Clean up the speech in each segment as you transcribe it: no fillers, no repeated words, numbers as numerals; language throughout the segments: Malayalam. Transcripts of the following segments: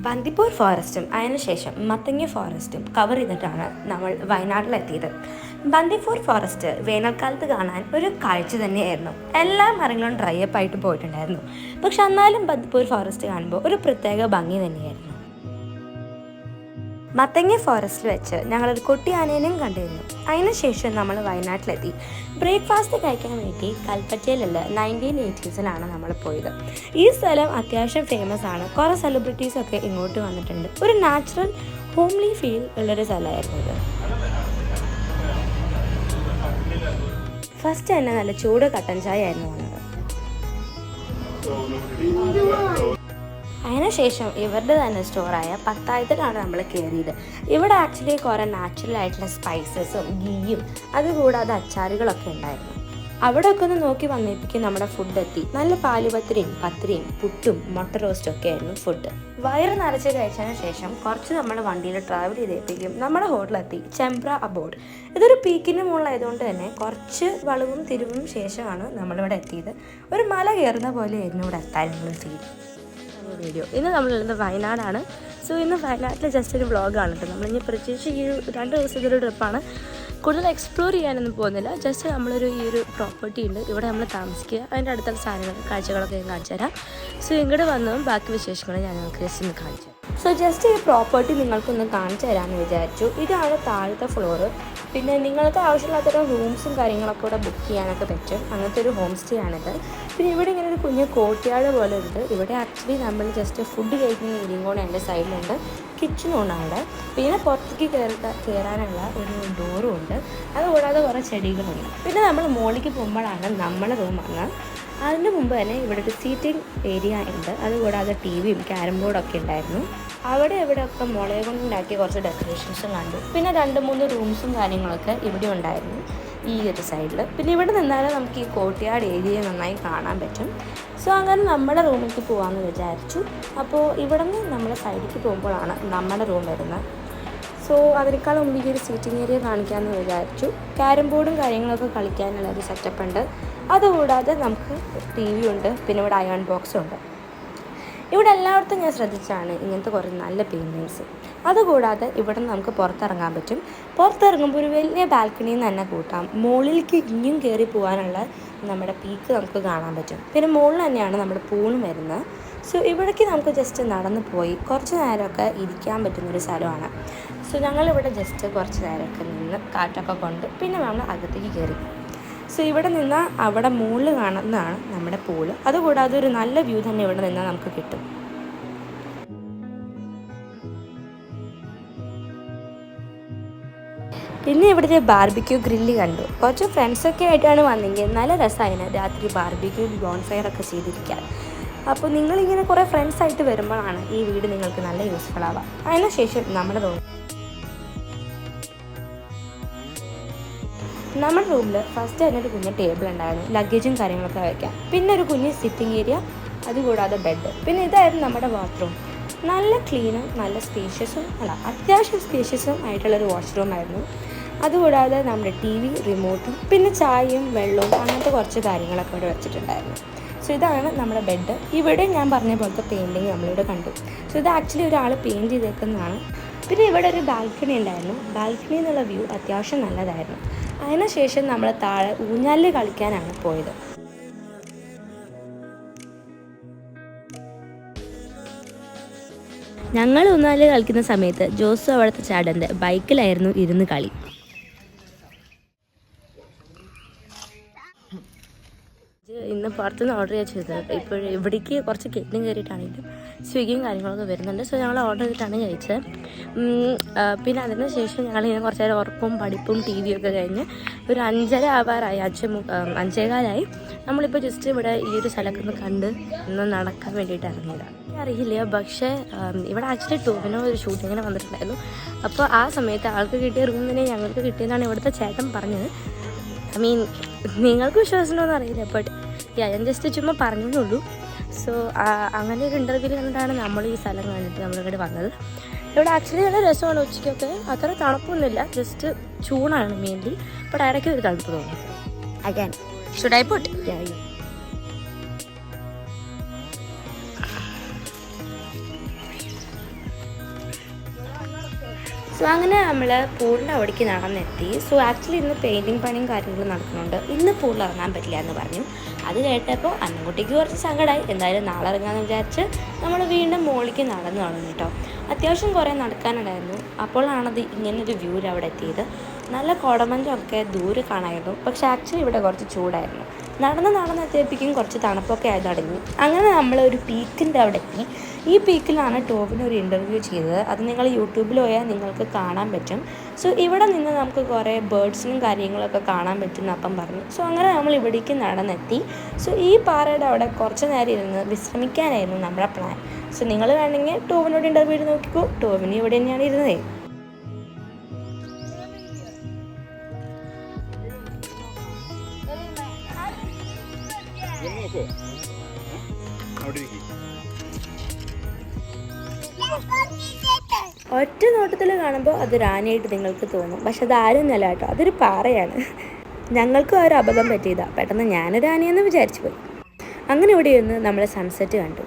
ബന്ദിപ്പൂർ ഫോറസ്റ്റും അതിനുശേഷം മത്തങ്ങ ഫോറസ്റ്റും കവർ ചെയ്തിട്ടാണ് നമ്മൾ വയനാട്ടിലെത്തിയത്. ബന്ദിപ്പൂർ ഫോറസ്റ്റ് വേനൽക്കാലത്ത് കാണാൻ ഒരു കാഴ്ച തന്നെയായിരുന്നു. എല്ലാ മരങ്ങളും ഡ്രൈ അപ്പ് ആയിട്ട് പോയിട്ടുണ്ടായിരുന്നു. പക്ഷെ എന്നാലും ബന്ദിപ്പൂർ ഫോറസ്റ്റ് കാണുമ്പോൾ ഒരു പ്രത്യേക ഭംഗി തന്നെയായിരുന്നു. മത്തങ്ങ ഫോറസ്റ്റിൽ വെച്ച് ഞങ്ങളൊരു കുട്ടി ആനേനെയും കണ്ടിരുന്നു. അതിനുശേഷം നമ്മൾ വയനാട്ടിലെത്തി. ബ്രേക്ക്ഫാസ്റ്റ് കഴിക്കാൻ വേണ്ടി കൽപ്പറ്റയിലുള്ള 1980s നമ്മൾ പോയത്. ഈ സ്ഥലം അത്യാവശ്യം ഫേമസ് ആണ്. കുറേ സെലിബ്രിറ്റീസൊക്കെ ഇങ്ങോട്ട് വന്നിട്ടുണ്ട്. ഒരു നാച്ചുറൽ ഹോംലി ഫീൽ ഉള്ളൊരു സ്ഥലമായിരുന്നു ഇത്. ഫസ്റ്റ് തന്നെ നല്ല ചൂട് കട്ടൻ ചായ ആയിരുന്നു വന്നത്. അതിനുശേഷം ഇവരുടെ തന്നെ സ്റ്റോറായ പത്തായത്തിലാണ് നമ്മൾ കയറിയത്. ഇവിടെ ആക്ച്വലി കുറേ നാച്ചുറൽ ആയിട്ടുള്ള സ്പൈസസും ഗീയും അതുകൂടാതെ അച്ചാറുകളൊക്കെ ഉണ്ടായിരുന്നു. അവിടെയൊക്കെ ഒന്ന് നോക്കി വന്നേപ്പിക്കും നമ്മുടെ ഫുഡ് എത്തി. നല്ല പത്തിരിയും പുട്ടും മുട്ട റോസ്റ്റും ഒക്കെ ആയിരുന്നു ഫുഡ്. വയറ് നിറച്ച് കഴിച്ചതിന് ശേഷം കുറച്ച് നമ്മൾ വണ്ടിയിൽ ട്രാവൽ ചെയ്തേപ്പിക്കും നമ്മുടെ ഹോട്ടലെത്തി. ചെമ്പ്ര അബോർഡ്. ഇതൊരു പീക്കിൻ്റെ മുകളിലായതുകൊണ്ട് തന്നെ കുറച്ച് വളവും തിരിവും ശേഷമാണ് നമ്മളിവിടെ എത്തിയത്. ഒരു മല കയറുന്ന പോലെയായിരുന്നു ഇവിടെ എത്താനുള്ള ഫീൽ. വീഡിയോ ഇന്ന് നമ്മളുള്ളത് വയനാടാണ്. സോ ഇന്ന് വയനാട്ടിലെ ജസ്റ്റ് ഒരു വ്ളോഗാണ് കേട്ടോ. നമ്മളിനി പ്രത്യേകിച്ച് ഈ 2 ദിവസത്തെ ട്രിപ്പാണ്. കൂടുതൽ എക്സ്പ്ലോർ ചെയ്യാനൊന്നും പോകുന്നില്ല. ജസ്റ്റ് ഈ ഒരു പ്രോപ്പർട്ടി ഉണ്ട്, ഇവിടെ നമ്മൾ താമസിക്കുക. അതിൻ്റെ അടുത്തുള്ള സാധനങ്ങൾ കാഴ്ചകളൊക്കെ ഞാൻ കാണിച്ചു തരാം. സോ ഇങ്ങോട്ട് വന്നതും ബാക്കി വിശേഷങ്ങൾ ഞാൻ നിങ്ങൾക്ക് ജസ്റ്റ് ഒന്ന് കാണിച്ചു തരാം. സോ ജസ്റ്റ് ഈ പ്രോപ്പർട്ടി നിങ്ങൾക്കൊന്ന് കാണിച്ചു തരാമെന്ന് വിചാരിച്ചു. ഇതാണ് താഴത്തെ ഫ്ലോറ്. പിന്നെ നിങ്ങൾക്ക് ആവശ്യമില്ലാത്തരം റൂംസും കാര്യങ്ങളൊക്കെ ഇവിടെ ബുക്ക് ചെയ്യാനൊക്കെ പറ്റും. അങ്ങനത്തെ ഒരു ഹോം സ്റ്റേ ആണിത്. പിന്നെ ഇവിടെ ഇങ്ങനെ ഒരു കുഞ്ഞ് കോർട്ട്യാർഡ് പോലെ ഉണ്ട്. ഇവിടെ ആക്ച്വലി നമ്മൾ ജസ്റ്റ് ഫുഡ് കഴിക്കുന്ന ഏരിയയും കൂടെ എൻ്റെ സൈഡിലുണ്ട്. കിച്ചണും ഉണ്ട് അവിടെ. പിന്നെ പുറത്തേക്ക് കയറാനുള്ള ഒരു ഡോറും ഉണ്ട്. അതുകൂടാതെ കുറേ ചെടികളുണ്ട്. പിന്നെ നമ്മൾ മുകളിലേക്ക് പോകുമ്പോഴാണ് നമ്മുടെ റൂം വന്നത്. അതിന് മുമ്പ് തന്നെ ഇവിടെ ഒരു സീറ്റിംഗ് ഏരിയ ഉണ്ട്. അതുകൂടാതെ ടിവിയും ക്യാരം ബോർഡൊക്കെ ഉണ്ടായിരുന്നു. അവിടെ ഇവിടെയൊക്കെ മുളക് കൊണ്ടുണ്ടാക്കിയ കുറച്ച് ഡെക്കറേഷൻസും കണ്ടു. പിന്നെ 2-3 റൂംസും കാര്യങ്ങളൊക്കെ ഇവിടെ ഉണ്ടായിരുന്നു ഈ ഒരു സൈഡിൽ. പിന്നെ ഇവിടെ നിന്നാലും നമുക്ക് ഈ കോർട്ട്യാർഡ് ഏരിയ നന്നായി കാണാൻ പറ്റും. സോ അങ്ങനെ നമ്മുടെ റൂമിലേക്ക് പോകാമെന്ന് വിചാരിച്ചു. അപ്പോൾ ഇവിടെ നിന്ന് നമ്മുടെ സൈഡിലേക്ക് പോകുമ്പോഴാണ് നമ്മുടെ റൂം വരുന്നത്. സോ അതിനേക്കാൾ മുമ്പ് ഈ ഒരു സീറ്റിംഗ് ഏരിയ കാണിക്കാമെന്ന് വിചാരിച്ചു. ക്യാരം ബോർഡും കാര്യങ്ങളൊക്കെ കളിക്കാനുള്ള ഒരു സെറ്റപ്പ് ഉണ്ട്. അതുകൂടാതെ നമുക്ക് TV ഉണ്ട്. പിന്നെ ഇവിടെ അയൺ ബോക്സും ഉണ്ട്. ഇവിടെ എല്ലായിടത്തും ഞാൻ ശ്രദ്ധിച്ചാണ് ഇങ്ങനത്തെ കുറേ നല്ല പെയിൻറ്റിങ്സ്. അതുകൂടാതെ ഇവിടെ നിന്ന് നമുക്ക് പുറത്തിറങ്ങാൻ പറ്റും. പുറത്തിറങ്ങുമ്പോൾ ഒരു വലിയ ബാൽക്കണിയിൽ നിന്ന് തന്നെ കൂട്ടാം. മുകളിലേക്ക് ഇനിയും കയറി പോകാനുള്ള നമ്മുടെ പീക്ക് നമുക്ക് കാണാൻ പറ്റും. പിന്നെ മുകളിൽ തന്നെയാണ് നമ്മുടെ പൂളും വരുന്നത്. സോ ഇവിടേക്ക് നമുക്ക് ജസ്റ്റ് നടന്ന് പോയി കുറച്ച് നേരമൊക്കെ ഇരിക്കാൻ പറ്റുന്നൊരു സ്ഥലമാണ്. സോ ഞങ്ങളിവിടെ ജസ്റ്റ് കുറച്ച് നേരമൊക്കെ നിന്ന് കാറ്റൊക്കെ കൊണ്ട് പിന്നെ നമ്മൾ അകത്തേക്ക് കയറി. സോ ഇവിടെ നിന്ന് അവിടെ മുകളിൽ കാണുന്നതാണ് നമ്മുടെ പൂള്. അതുകൂടാതെ ഒരു നല്ല വ്യൂ തന്നെ ഇവിടെ നിന്നാൽ നമുക്ക് കിട്ടും. പിന്നെ ഇവിടുത്തെ ബാർബിക്യൂ ഗ്രില്ല് കണ്ടു. കുറച്ച് ഫ്രണ്ട്സൊക്കെ ആയിട്ടാണ് വന്നെങ്കിൽ നല്ല രസമായിരുന്നു രാത്രി ബാർബിക്യൂ ബോൺഫയറൊക്കെ ചെയ്തിരിക്കാൻ. അപ്പോൾ നിങ്ങളിങ്ങനെ കുറേ ഫ്രണ്ട്സായിട്ട് വരുമ്പോഴാണ് ഈ വീട് നിങ്ങൾക്ക് നല്ല യൂസ്ഫുൾ ആവുക. അതിനുശേഷം നമ്മുടെ റൂമിൽ ഫസ്റ്റ് തന്നെ ഒരു കുഞ്ഞ് ടേബിൾ ഉണ്ടായിരുന്നു, ലഗേജും കാര്യങ്ങളൊക്കെ വയ്ക്കാം. പിന്നെ ഒരു കുഞ്ഞ് സിറ്റിംഗ് ഏരിയ, അതുകൂടാതെ ബെഡ്. പിന്നെ ഇതായിരുന്നു നമ്മുടെ ബാത്റൂം. നല്ല ക്ലീനും നല്ല അത്യാവശ്യം സ്പേഷ്യസും ആയിട്ടുള്ളൊരു വാഷ്റൂം ആയിരുന്നു. അതുകൂടാതെ നമ്മുടെ TV റിമോട്ടും പിന്നെ ചായയും വെള്ളവും അങ്ങനത്തെ കുറച്ച് കാര്യങ്ങളൊക്കെ ഇവിടെ വെച്ചിട്ടുണ്ടായിരുന്നു. സോ ഇതാണ് നമ്മുടെ ബെഡ്. ഇവിടെ ഞാൻ പറഞ്ഞ പോലത്തെ പെയിൻറ്റിങ് നമ്മളിവിടെ കണ്ടു. സോ ഇത് ആക്ച്വലി ഒരാൾ പെയിൻറ്റ് ചെയ്തേക്കുന്നതാണ്. പിന്നെ ഇവിടെ ഒരു ബാൽക്കണി ഉണ്ടായിരുന്നു. ബാൽക്കണിയിൽ നിന്നുള്ള വ്യൂ അത്യാവശ്യം നല്ലതായിരുന്നു. അതിനുശേഷം നമ്മൾ താഴെ ഊഞ്ഞാലിൽ കളിക്കാനാണ് പോയത്. ഞങ്ങൾ ഊഞ്ഞാലിൽ കളിക്കുന്ന സമയത്ത് ജോസു അവിടുത്തെ ചേട്ടൻ്റെ ബൈക്കിലായിരുന്നു ഇരുന്ന് കളി. ഇന്ന് പുറത്തുനിന്ന് ഓർഡർ ചെയ്തത്. ഇപ്പോൾ ഇവിടേക്ക് കുറച്ച് കേറ്റിനും കയറിയിട്ടാണെങ്കിലും സ്വിഗ്ഗിയും കാര്യങ്ങളൊക്കെ വരുന്നുണ്ട്. സോ ഞങ്ങൾ ഓർഡർ ചെയ്തിട്ടാണ് കഴിച്ചത്. പിന്നെ അതിന് ശേഷം ഞങ്ങളിങ്ങനെ കുറച്ച് നേരം ഉറപ്പും പഠിപ്പും TV ഒക്കെ കഴിഞ്ഞ് ഒരു 5:30 ആവാറായി, 5:15 നമ്മളിപ്പോൾ ജസ്റ്റ് ഇവിടെ ഈ ഒരു സ്ഥലമൊക്കെ ഒന്ന് കണ്ട് ഒന്ന് നടക്കാൻ വേണ്ടിയിട്ട് ഇറങ്ങിയതാണ്. അറിയില്ല, പക്ഷേ ഇവിടെ ആക്ച്വലി ടൂവിനോ ഒരു ഷൂട്ടിങ്ങിന് വന്നിട്ടുണ്ടായിരുന്നു. അപ്പോൾ ആ സമയത്ത് ആൾക്ക് കിട്ടിയ റൂം തന്നെ ഞങ്ങൾക്ക് കിട്ടിയതാണ് ഇവിടുത്തെ ചേട്ടൻ പറഞ്ഞത്. നിങ്ങൾക്ക് വിശ്വാസമുണ്ടോയെന്ന് അറിയില്ല, ബട്ട് ഞാൻ ജസ്റ്റ് ചുമ്മാ പറഞ്ഞതേ. സോ അങ്ങനെ ഒരു ഇൻ്റർവ്യൂവിൽ കണ്ടിട്ടാണ് നമ്മൾ ഈ സ്ഥലം കണ്ടിട്ട് നമ്മളിവിടെ വന്നത്. ഇവിടെ ആക്ച്വലി നല്ല രസമാണ്. ഉച്ചയ്ക്കൊക്കെ അത്ര തണുപ്പൊന്നുമില്ല, ജസ്റ്റ് ചൂടാണ് മെയിൻലി. ബട്ട് ഇടയ്ക്ക് ഒരു തണുപ്പ് തോന്നി. Again should I put so അങ്ങനെ നമ്മൾ പൂളിൻ്റെ അവിടേക്ക് നടന്നെത്തി. സോ ആക്ച്വലി ഇന്ന് പെയിൻറ്റിങ് പണിയും കാര്യങ്ങളും നടക്കുന്നുണ്ട്. ഇന്ന് പൂളിൽ ഇറങ്ങാൻ പറ്റില്ല എന്ന് പറഞ്ഞു. അത് കേട്ടപ്പോൾ അന്നക്കുട്ടിക്ക് കുറച്ച് സങ്കടമായി. എന്തായാലും നാളെ ഇറങ്ങാമെന്ന് വിചാരിച്ച് നമ്മൾ വീണ്ടും മുകളിലേക്ക് നടന്നു തുടങ്ങി കേട്ടോ. അത്യാവശ്യം കുറേ നടക്കാനുണ്ടായിരുന്നു. അപ്പോഴാണത് ഇങ്ങനൊരു വ്യൂവിൽ അവിടെ എത്തിയത്. നല്ല കോടമഞ്ഞൊക്കെ ദൂരെ കാണായിരുന്നു. പക്ഷേ ആക്ച്വലി ഇവിടെ കുറച്ച് ചൂടായിരുന്നു. നടന്നെത്തിയപ്പോഴേക്കും കുറച്ച് തണുപ്പൊക്കെ ആയി തുടങ്ങി. അങ്ങനെ നമ്മളൊരു പീക്കിൻ്റെ അവിടെ എത്തി. ഈ പീക്കിലാണ് ടോവിന് ഒരു ഇൻ്റർവ്യൂ ചെയ്തത്. അത് നിങ്ങൾ യൂട്യൂബിൽ പോയാൽ നിങ്ങൾക്ക് കാണാൻ പറ്റും. സോ ഇവിടെ നിന്ന് നമുക്ക് കുറേ ബേർഡ്സിനും കാര്യങ്ങളൊക്കെ കാണാൻ പറ്റുമെന്ന് അപ്പം പറഞ്ഞു. സോ അങ്ങനെ നമ്മൾ ഇവിടേക്ക് നടന്നെത്തി. സോ ഈ പാറയുടെ അവിടെ കുറച്ച് നേരം ഇരുന്ന് വിശ്രമിക്കാനായിരുന്നു നമ്മുടെ പ്ലാൻ. സോ നിങ്ങൾ വേണമെങ്കിൽ ടോവിനോട് ഇൻ്റർവ്യൂ ചെയ്ത് നോക്കിക്കോ. ടോവിന് ഇവിടെ തന്നെയാണ് ഇരുന്നത്. ഒറ്റ നോട്ടത്തിൽ കാണുമ്പോൾ അതൊരു ആനയായിട്ട് നിങ്ങൾക്ക് തോന്നും. പക്ഷെ അത് ആരൊന്നുമല്ല കേട്ടോ, അതൊരു പാറയാണ്. ഞങ്ങൾക്കും ആ ഒരു അബദ്ധം പറ്റിയതാണ്. പെട്ടെന്ന് ഞാനൊരു ആനയെന്ന് വിചാരിച്ചു പോയി. അങ്ങനെ ഇവിടെ ഇരുന്ന് നമ്മൾ സൺസെറ്റ് കണ്ടു.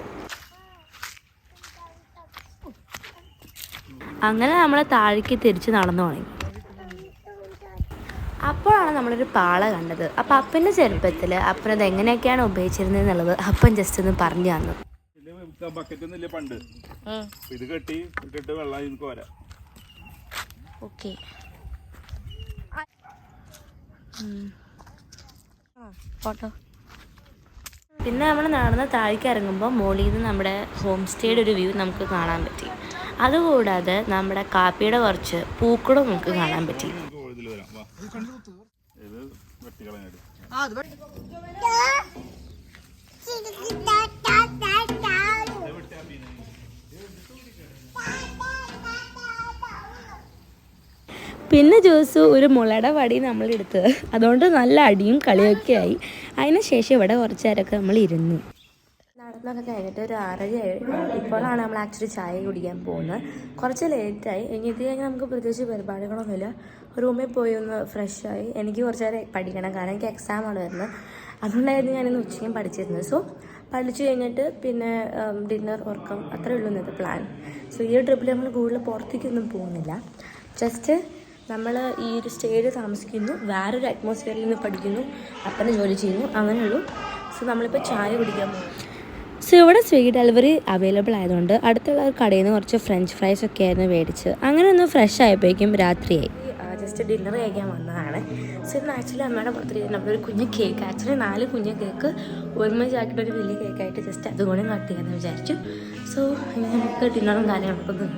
അങ്ങനെ നമ്മൾ താഴേക്ക് തിരിച്ച് നടന്നു തുടങ്ങി. അപ്പോഴാണ് നമ്മളൊരു പാള കണ്ടത്. അപ്പം അപ്പൻ്റെ ചെറുപ്പത്തിൽ അപ്പനത് എങ്ങനെയൊക്കെയാണ് ഉപയോഗിച്ചിരുന്നത് എന്നുള്ളത് അപ്പൻ ജസ്റ്റ് ഒന്ന് പറഞ്ഞു തന്നു. ബക്കറ്റൊന്നുമില്ല പണ്ട്, ഇത് കെട്ടി ഇട്ടിട്ട് വെള്ളം കോരാ. Okay, photo. പിന്നെ നമ്മൾ നടന്ന് താഴേക്ക് ഇറങ്ങുമ്പോൾ മുകളിൽ നിന്ന് നമ്മുടെ ഹോം സ്റ്റേയുടെ ഒരു വ്യൂ നമുക്ക് കാണാൻ പറ്റി. അതുകൂടാതെ നമ്മുടെ കാപ്പിയുടെ കുറച്ച് പൂക്കളും നമുക്ക് കാണാൻ പറ്റി. പിന്നെ ജോസു ഒരു മുളയുടെ വടി നമ്മളെടുത്ത്, അതുകൊണ്ട് നല്ല അടിയും കളിയൊക്കെ ആയി. അതിന് ശേഷം ഇവിടെ കുറച്ച് നേരമൊക്കെ നമ്മൾ ഇരുന്നു. നടന്നൊക്കെ കഴിഞ്ഞിട്ട് ഒരു 6:30 ഇപ്പോഴാണ് നമ്മൾ ആക്ച്വലി ചായ കുടിക്കാൻ പോകുന്നത്. കുറച്ച് ലേറ്റായി. ഇനി ഇത് കഴിഞ്ഞാൽ നമുക്ക് പ്രത്യേകിച്ച് പരിപാടികളൊന്നുമില്ല. റൂമിൽ പോയി ഒന്ന് ഫ്രഷായി. എനിക്ക് കുറച്ച് നേരം പഠിക്കണം, കാരണം എനിക്ക് എക്സാമാണ് വരുന്നത്. അതുകൊണ്ടായിരുന്നു ഞാനിന്ന് ഉച്ചയും പഠിച്ചിരുന്നത്. സോ പഠിച്ചു കഴിഞ്ഞിട്ട് പിന്നെ ഡിന്നർ, ഉറക്കം, അത്രയേ ഉള്ളൂ ഇന്നത്തെ പ്ലാൻ. സോ ഈ ഒരു ട്രിപ്പിൽ നമ്മൾ കൂടുതൽ പുറത്തേക്കൊന്നും പോകുന്നില്ല. ജസ്റ്റ് നമ്മൾ ഈ ഒരു സ്റ്റേയിൽ താമസിക്കുന്നു, വേറൊരു അറ്റ്മോസ്ഫിയറിൽ നിന്ന് പഠിക്കുന്നു, അപ്പനെ ജോലി ചെയ്യുന്നു, അങ്ങനെയുള്ളൂ. സോ നമ്മളിപ്പോൾ ചായ കുടിക്കാൻ പോകും. സോ ഇവിടെ സ്വിഗ്ഗി ഡെലിവറി അവൈലബിൾ ആയതുകൊണ്ട് അടുത്തുള്ള ഒരു കടയിൽ നിന്ന് കുറച്ച് ഫ്രഞ്ച് ഫ്രൈസ് ഒക്കെ ആയിരുന്നു മേടിച്ച്. അങ്ങനെ ഒന്ന് ഫ്രഷ് ആയപ്പോഴേക്കും രാത്രിയായി. ജസ്റ്റ് ഡിന്നർ കഴിക്കാൻ വന്നതാണ്. സോ ഇന്ന് ആക്ച്വലി അമ്മയുടെ ബർത്ത്ഡേ നമ്മളൊരു കുഞ്ഞ് കേക്ക്, ആക്ച്വലി 4 കുഞ്ഞ് കേക്ക് ഒരുമിച്ചാക്കിയിട്ടൊരു വലിയ കേക്കായിട്ട് ജസ്റ്റ് അതുകൊണ്ട് കട്ട് ചെയ്യാമെന്ന് വിചാരിച്ചു. സോ ഇനി നമുക്ക് ഡിന്നറും കാര്യങ്ങളൊക്കെ ഒന്ന്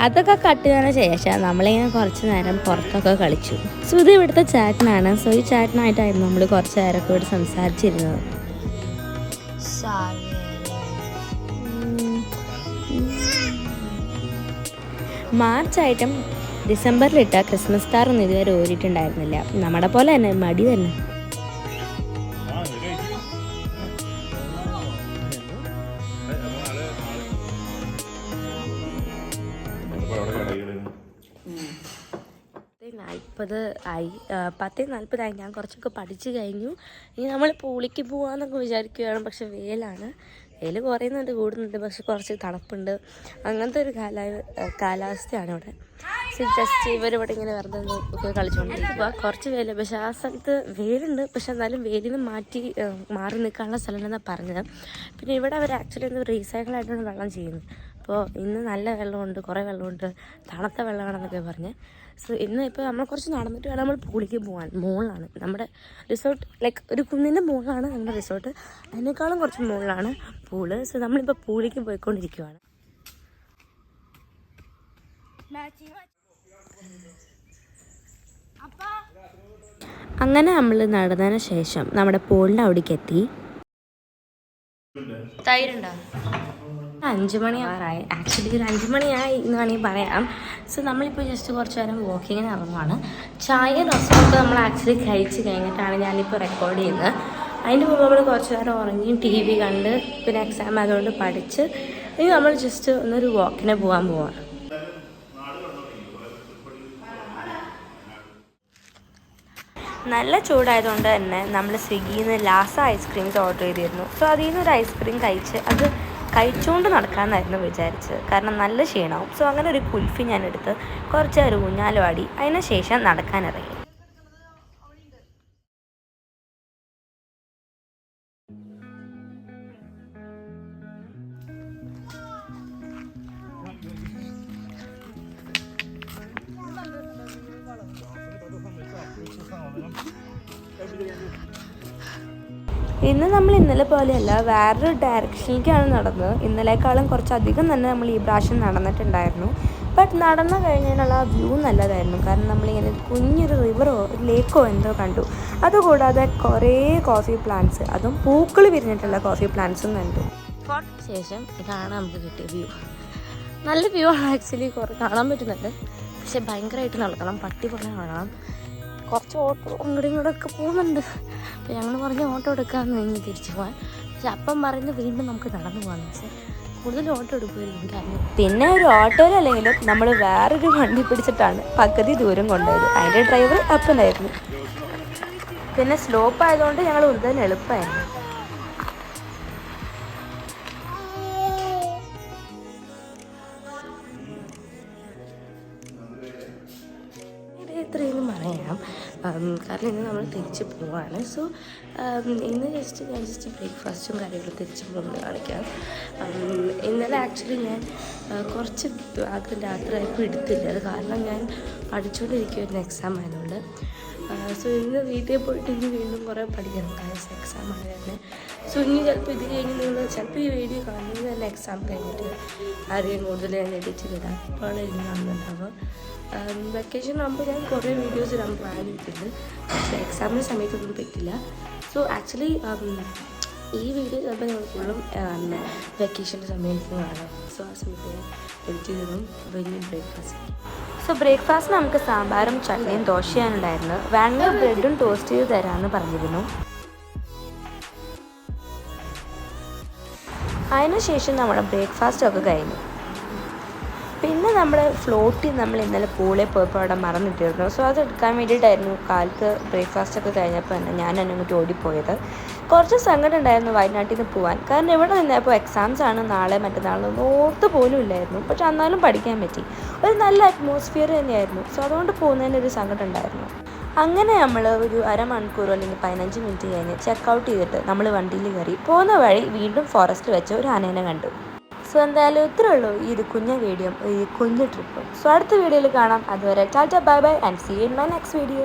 അതൊക്കെ കട്ട് ചെയ്തതിന് ശേഷം നമ്മളിങ്ങനെ കുറച്ച് നേരം പുറത്തൊക്കെ കളിച്ചു. സോ ഇത് ഇവിടുത്തെ ചാറ്റിനാണ്. സോ ഈ ചാറ്റിനായിട്ടായിരുന്നു നമ്മൾ കുറച്ച് നേരമൊക്കെ ഇവിടെ സംസാരിച്ചിരുന്നത്. മാർച്ചായിട്ടും ഡിസംബറിലിട്ട ക്രിസ്മസ് സ്റ്റാർ ഒന്നും ഇതുവരെ ഓരിയിട്ടുണ്ടായിരുന്നില്ല. നമ്മുടെ പോലെ തന്നെ മടി തന്നെ. ആയി 10:40 ഞാൻ കുറച്ചൊക്കെ പഠിച്ചു കഴിഞ്ഞു. ഇനി നമ്മൾ പൂളിക്ക് പോകാമെന്നൊക്കെ വിചാരിക്കുകയാണ്. പക്ഷെ വെയിലാണ്, വെയിൽ കുറയുന്നുണ്ട്, കൂടുന്നുണ്ട്, പക്ഷെ കുറച്ച് തണുപ്പുണ്ട്. അങ്ങനത്തെ ഒരു കാലാവസ്ഥയാണ് ഇവിടെ. സോ ജസ്റ്റ് ഇവരിവിടെ ഇങ്ങനെ വെറുതെ ഒക്കെ കളിച്ചുകൊണ്ടിരിക്കുക. കുറച്ച് വെയിൽ, പക്ഷെ ആ സ്ഥലത്ത് വെയിലുണ്ട്, പക്ഷെ എന്നാലും വെയിലിൽ നിന്ന് മാറി നിൽക്കാനുള്ള സ്ഥലമെന്നാണ് പറഞ്ഞത്. പിന്നെ ഇവിടെ അവർ ആക്ച്വലി ഒന്ന് റീസൈക്കിളായിട്ടാണ് വെള്ളം ചെയ്യുന്നത്. അപ്പോൾ ഇന്ന് നല്ല വെള്ളമുണ്ട്, കുറേ വെള്ളമുണ്ട്, തണുത്ത വെള്ളമാണെന്നൊക്കെ പറഞ്ഞ്. സോ ഇന്ന് ഇപ്പോൾ നമ്മൾ കുറച്ച് നടന്നിട്ട് വേണം നമ്മൾ പൂളിക്ക് പോകാൻ. മുകളിലാണ് നമ്മുടെ റിസോർട്ട്, ലൈക്ക് ഒരു കുന്നിൻ്റെ മുകളിലാണ് നമ്മുടെ റിസോർട്ട്, അതിനേക്കാളും കുറച്ച് മുകളിലാണ് പൂള്. സോ നമ്മളിപ്പോൾ പൂളിക്ക് പോയിക്കൊണ്ടിരിക്കുകയാണ്. അങ്ങനെ നമ്മൾ നടന്നതിന് ശേഷം നമ്മുടെ പൂളിൻ്റെ അവിടേക്ക് എത്തി. തൈരുണ്ടോ? 5 മണി ആറായി. ആക്ച്വലി ഒരു 5 മണിയായി എന്ന് വേണമെങ്കിൽ പറയാം. സോ നമ്മളിപ്പോൾ ജസ്റ്റ് കുറച്ച് നേരം വാക്കിങ്ങിന് ഇറങ്ങുവാണ്. ചായ റെസ്റ്റോറൻറ്റ് നമ്മൾ ആക്ച്വലി കഴിച്ച് കഴിഞ്ഞിട്ടാണ് ഞാനിപ്പോൾ റെക്കോർഡ് ചെയ്യുന്നത്. അതിൻ്റെ മുമ്പ് നമ്മൾ കുറച്ച് നേരം ഉറങ്ങി TV കണ്ട് പിന്നെ എക്സാം ആയതുകൊണ്ട് പഠിച്ച് ഇനി നമ്മൾ ജസ്റ്റ് ഒന്നൊരു വാക്കിന് പോകാൻ പോവാം. നല്ല ചൂടായതുകൊണ്ട് തന്നെ നമ്മൾ സ്വിഗ്ഗിയിൽ നിന്ന് ലാസ ഐസ്ക്രീംസ് ഓർഡർ ചെയ്തിരുന്നു. സോ അതിൽ നിന്ന് ഒരു ഐസ്ക്രീം കഴിച്ച് അത് കഴിച്ചുകൊണ്ട് നടക്കാമെന്നായിരുന്നു വിചാരിച്ചത്, കാരണം നല്ല ക്ഷീണവും. സോ അങ്ങനെ ഒരു കുൽഫി ഞാൻ എടുത്ത് കുറച്ച് ഒരു ഊഞ്ഞാലും ആടി അതിന് ശേഷം നടക്കാനിറങ്ങി. ഇന്ന് നമ്മൾ ഇന്നലെ പോലെയല്ല, വേറൊരു ഡയറക്ഷനിലേക്കാണ് നടന്നത്. ഇന്നലേക്കാളും കുറച്ചധികം തന്നെ നമ്മൾ ഈ പ്രാവശ്യം നടന്നിട്ടുണ്ടായിരുന്നു. ബട്ട് നടന്നു കഴിഞ്ഞതിനുള്ള വ്യൂ നല്ലതായിരുന്നു, കാരണം നമ്മളിങ്ങനെ കുഞ്ഞൊരു റിവറോ ലേക്കോ എന്തോ കണ്ടു. അതുകൂടാതെ കുറേ കോഫി പ്ലാന്റ്സ്, അതും പൂക്കൾ വിരിഞ്ഞിട്ടുള്ള കോഫി പ്ലാന്റ്സും കണ്ടു. ഫോട്ടോയ്ക്ക് ശേഷം ഇതാണ് നമുക്ക് കിട്ടിയ വ്യൂ. നല്ല വ്യൂ ആണ് ആക്ച്വലി, കുറേ കാണാൻ പറ്റുന്നുണ്ട്. പക്ഷെ ഭയങ്കരമായിട്ട് നടക്കണം, പട്ടി പോലെ കാണാം. കുറച്ച് ഓട്ടോ അങ്ങോട്ടും ഇങ്ങോട്ടൊക്കെ പോകുന്നുണ്ട്. അപ്പോൾ ഞങ്ങൾ പറഞ്ഞ് ഓട്ടോ എടുക്കാമെന്ന് കഴിഞ്ഞ് തിരിച്ചു പോകാൻ. പക്ഷെ അപ്പം പറഞ്ഞ് വീണ്ടും നമുക്ക് നടന്നു പോകാമെന്ന് വെച്ചാൽ കൂടുതൽ ഓട്ടോ എടുക്കുമായിരിക്കും കാരണം. പിന്നെ ഒരു ഓട്ടോയിലല്ലെങ്കിലും നമ്മൾ വേറൊരു വണ്ടി പിടിച്ചിട്ടാണ് പകുതി ദൂരം കൊണ്ടുപോയത്. അതിൻ്റെ ഡ്രൈവർ അപ്പനായിരുന്നു. പിന്നെ സ്ലോപ്പ് ആയതുകൊണ്ട് ഞങ്ങൾ കൂടുതൽ എളുപ്പമായിരുന്നു. ഇത്രയും പറയാം, കാരണം ഇന്ന് നമ്മൾ തിരിച്ച് പോവാണ്. സോ ഇന്ന് ഞാൻ ബ്രേക്ക്ഫാസ്റ്റും കാര്യങ്ങളും തിരിച്ച് പോകുന്നത് കാണിക്കാം. ഇന്നലെ ആക്ച്വലി ഞാൻ കുറച്ച് ഭാഗം രാത്രിയായപ്പോൾ എടുത്തില്ല, അത് കാരണം ഞാൻ പഠിച്ചുകൊണ്ടിരിക്കുമായിരുന്നു, എക്സാം ആയതുകൊണ്ട്. സോ ഇന്ന് വീട്ടിൽ പോയിട്ട് ഇനി വീണ്ടും കുറേ പഠിക്കണം, കാരണം എക്സാം ആണ് തന്നെ. സോ ഇനി ചിലപ്പോൾ ഇത് കഴിഞ്ഞ് നിങ്ങൾ ചിലപ്പോൾ ഈ വീഡിയോ കാണുന്നത് തന്നെ എക്സാം കഴിഞ്ഞിട്ട് ആരെയും കൂടുതൽ ഞാൻ എഡിറ്റ് ചെയ്തിടാം. അപ്പോൾ ഇനി കാണുന്നുണ്ടാവുക. വെക്കേഷൻ ആകുമ്പോൾ ഞാൻ കുറേ വീഡിയോസ് ഇടാൻ പ്ലാൻ ചെയ്തിട്ടുണ്ട്, പക്ഷേ എക്സാമിൻ്റെ സമയത്തൊന്നും പറ്റില്ല. സോ ആക്ച്വലി ഈ വീഡിയോ ചിലപ്പോൾ ഞങ്ങൾ ഫുള്ളും വെക്കേഷൻ്റെ സമയത്ത് കാണാം. സോ ആ സമയത്ത് ഞാൻ എഡിറ്റ് ചെയ്തിടും. അപ്പോൾ ഇനി ബ്രേക്ക്ഫാസ്റ്റ് നമുക്ക് സാമ്പാറും ചട്നിയും ദോശയാണ് ഉണ്ടായിരുന്നു. വേണമെങ്കിൽ ബ്രെഡും ടോസ്റ്റ് ചെയ്ത് തരാമെന്ന് പറഞ്ഞിരുന്നു. അതിനുശേഷം നമ്മുടെ ബ്രേക്ക്ഫാസ്റ്റ് ഒക്കെ കഴിഞ്ഞു. പിന്നെ നമ്മുടെ ഫ്ലോട്ടിൽ നമ്മൾ ഇന്നലെ പൂളിൽ പോയപ്പോൾ അവിടെ മറന്നിട്ടിരുന്നു. സോ അത് എടുക്കാൻ വേണ്ടിയിട്ടായിരുന്നു കാലത്ത് ബ്രേക്ക്ഫാസ്റ്റൊക്കെ കഴിഞ്ഞപ്പോൾ തന്നെ ഞാൻ അങ്ങോട്ട് ഓടിപ്പോയത്. കുറച്ച് സങ്കടം ഉണ്ടായിരുന്നു വയനാട്ടിൽ നിന്ന് പോകാൻ, കാരണം ഇവിടെ നിന്നപ്പോൾ എക്സാംസ് ആണ് നാളെ മറ്റന്നാളൊന്നും ഓർത്ത് പോലും ഇല്ലായിരുന്നു. പക്ഷെ എന്നാലും പഠിക്കാൻ പറ്റി, ഒരു നല്ല അറ്റ്മോസ്ഫിയർ തന്നെയായിരുന്നു. സോ അതുകൊണ്ട് പോകുന്നതിനൊരു സങ്കടം ഉണ്ടായിരുന്നു. അങ്ങനെ നമ്മൾ ഒരു അരമണിക്കൂറോ അല്ലെങ്കിൽ 15 മിനിറ്റ് കഴിഞ്ഞ് ചെക്കൗട്ട് ചെയ്തിട്ട് നമ്മൾ വണ്ടിയിൽ കയറി. പോകുന്ന വഴി വീണ്ടും ഫോറസ്റ്റ് വെച്ച് ഒരു ആനേനെ കണ്ടു. സോ എന്തായാലും ഇത്രേ ഉള്ളൂ ഈ ഒരു കുഞ്ഞ വീഡിയോ, ഈ കുഞ്ഞു ട്രിപ്പ്. സോ അടുത്ത വീഡിയോയിൽ കാണാം. അതുവരെ tata, bye bye and see you in my next video.